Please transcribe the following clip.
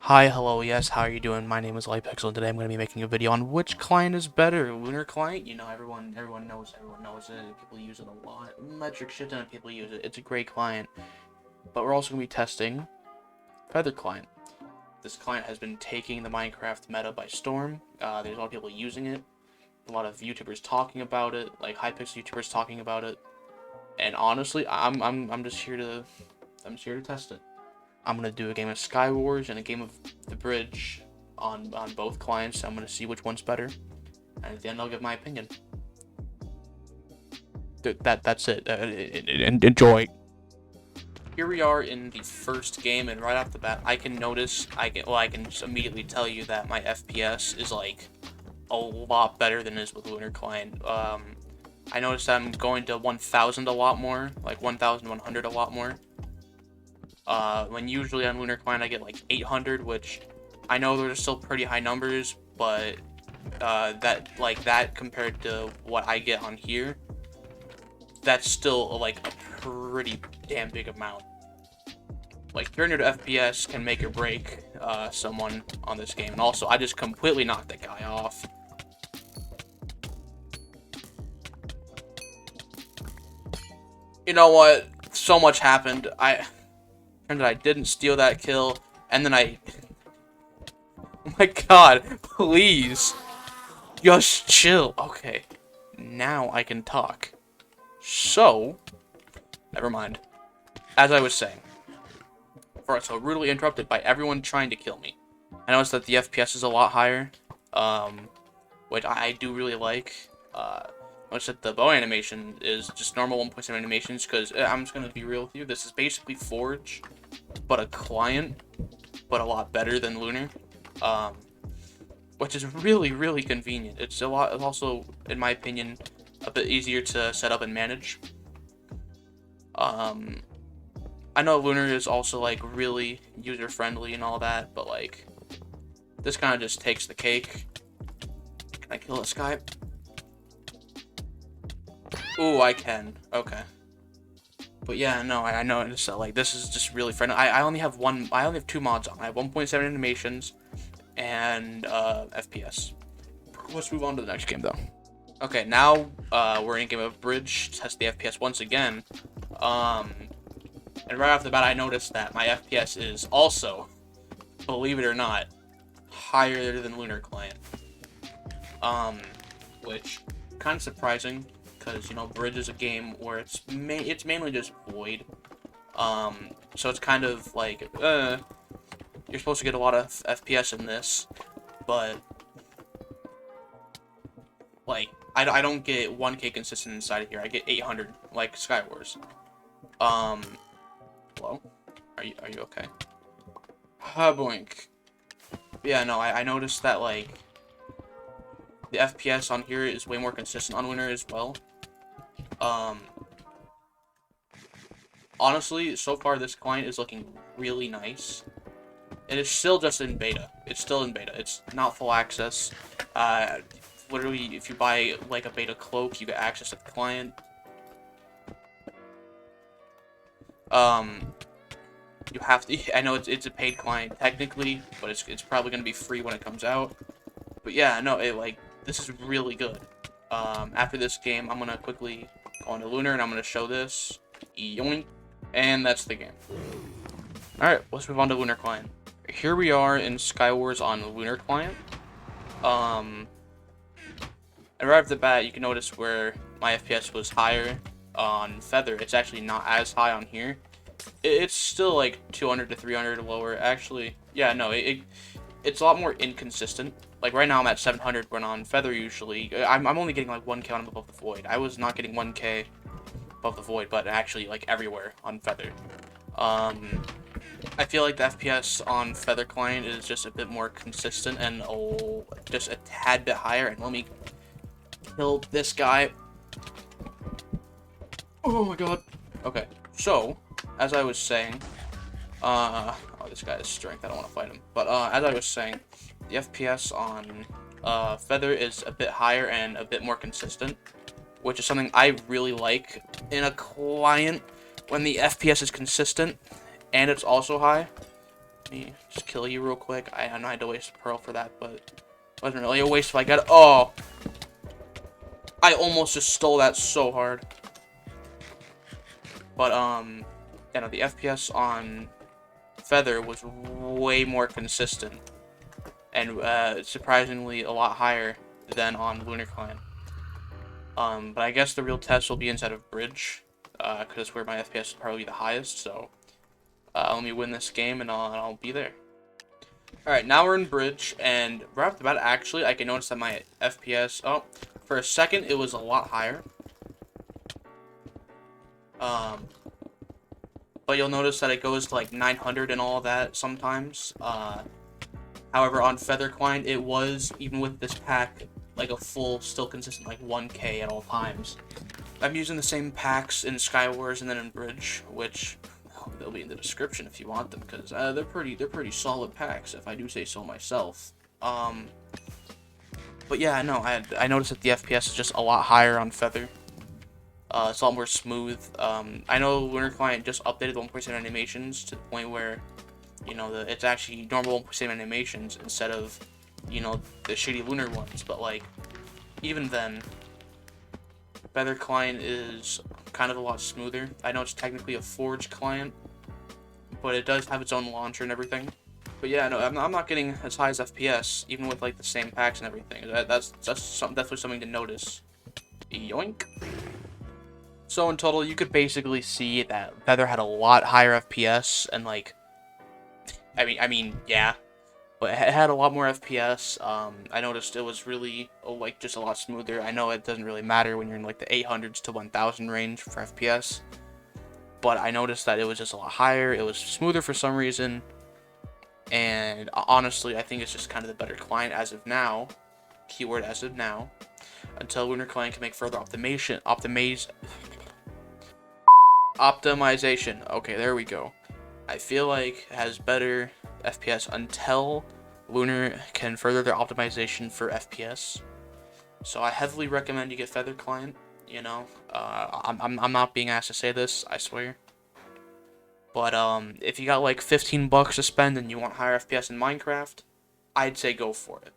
Hi, hello, yes, how are you doing? My name is Lightpixel, and today I'm going to be making a video on which client is better. Lunar client, you know, everyone knows it. People use it a lot. Metric shit ton of people use it. It's a great client. But we're also going to be testing Feather client. This client has been taking the Minecraft meta by storm. There's a lot of people using it. A lot of YouTubers talking about it, like Hypixel YouTubers talking about it. And honestly, I'm just here to test it. I'm gonna do a game of Skywars and a game of The Bridge on both clients. I'm gonna see which one's better, and at the end I'll give my opinion. That's it. Enjoy. Here we are in the first game, and right off the bat, I can notice. I can just immediately tell you that my FPS is like a lot better than it is with Lunar Client. I noticed I'm going to 1,000 a lot more, like 1,100 a lot more. When usually on Lunar Client I get like 800, which I know those are still pretty high numbers, but that compared to what I get on here, that's still like a pretty damn big amount. Like 300 FPS can make or break someone on this game, and also I just completely knocked that guy off. You know what? So much happened. I didn't steal that kill, and then I. Oh my god, please. Just chill. Okay. Now I can talk. So, never mind. As I was saying. Alright, so rudely interrupted by everyone trying to kill me. I noticed that the FPS is a lot higher. Which I do really like. Notice that the bow animation is just normal 1.7 animations, because I'm just going to be real with you. This is basically Forge, but a client, but a lot better than Lunar. Which is really, really convenient. It's also, in my opinion, a bit easier to set up and manage. I know Lunar is also, like, really user-friendly and all that, but, like, this kind of just takes the cake. Can I kill this guy? Ooh, I can. Okay. But yeah, no, I know it's like this is just really friendly. I only have two mods on. I have 1.7 animations and FPS. Let's move on to the next game though. Okay, now we're in a game of Bridge. Test the FPS once again. And right off the bat, I noticed that my FPS is also, believe it or not, higher than Lunar Client. Which kind of surprising, because you know Bridge is a game where it's mainly just Void. So it's kind of like you're supposed to get a lot of FPS in this, but like I don't get 1K consistent inside of here. I get 800 like Skywars. Hello? Are you okay? Boink. Yeah, no, I noticed that like the FPS on here is way more consistent on Winter as well. Honestly, so far this client is looking really nice. And it's still just in beta. It's still in beta. It's not full access. Literally, if you buy like a beta cloak, you get access to the client. You have to. I know it's a paid client technically, but it's probably gonna be free when it comes out. But yeah, no, this is really good. After this game, I'm gonna quickly go on to Lunar and I'm gonna show this. Yoink. And that's the game. Alright, let's move on to Lunar Client. Here we are in Skywars on Lunar Client. And right off the bat, you can notice where my FPS was higher on Feather. It's actually not as high on here. It's still like 200 to 300 lower. Actually, yeah, no, it's a lot more inconsistent. Like right now I'm at 700 when on Feather usually. I'm only getting like 1k when I'm above the Void. I was not getting 1k above the Void, but actually like everywhere on Feather. I feel like the FPS on Feather Client is just a bit more consistent and just a tad bit higher. And let me kill this guy. Oh my god. Okay, so as I was saying, oh, this guy has strength. I don't want to fight him. But as I was saying, the FPS on Feather is a bit higher and a bit more consistent, which is something I really like in a client when the FPS is consistent and it's also high, me just kill you real quick. I know I had to waste a pearl for that, but it wasn't really a waste if I got it. Oh! I almost just stole that so hard. But, you know, the FPS on Feather was way more consistent. And, surprisingly a lot higher than on Lunar Client. But I guess the real test will be inside of Bridge. Because that's where my FPS will probably be the highest, so... let me win this game and I'll be there. Alright, now we're in Bridge, and right off the bat, actually, I can notice that my FPS... Oh, for a second, it was a lot higher. But you'll notice that it goes to like 900 and all that sometimes. However, on Feather Client, it was, even with this pack, like a full, still consistent, like 1K at all times. I'm using the same packs in Skywars and then in Bridge, which they'll be in the description if you want them, because they're pretty solid packs, if I do say so myself. But yeah, no, I noticed that the FPS is just a lot higher on Feather. It's a lot more smooth. I know Lunar Client just updated the 1.7 animations to the point where, you know, it's actually normal 1.7 animations instead of, you know, the shitty Lunar ones. But like, even then, Feather Client is kind of a lot smoother. I know it's technically a Forge client, but it does have its own launcher and everything. But yeah, no, I'm not getting as high as FPS, even with like the same packs and everything. That's definitely something to notice. Yoink. So in total, you could basically see that Feather had a lot higher FPS, and like, I mean, yeah, but it had a lot more FPS. I noticed it was really like just a lot smoother. I know it doesn't really matter when you're in like the 800s to 1000 range for FPS, but I noticed that it was just a lot higher. It was smoother for some reason, and honestly, I think it's just kind of the better client as of now. Keyword as of now, until Lunar Client can make further optimization. Okay, there we go. I feel like it has better FPS until Lunar can further their optimization for FPS. So I heavily recommend you get Feather Client. You know, I'm not being asked to say this, I swear. But if you got like 15 bucks to spend and you want higher FPS in Minecraft, I'd say go for it.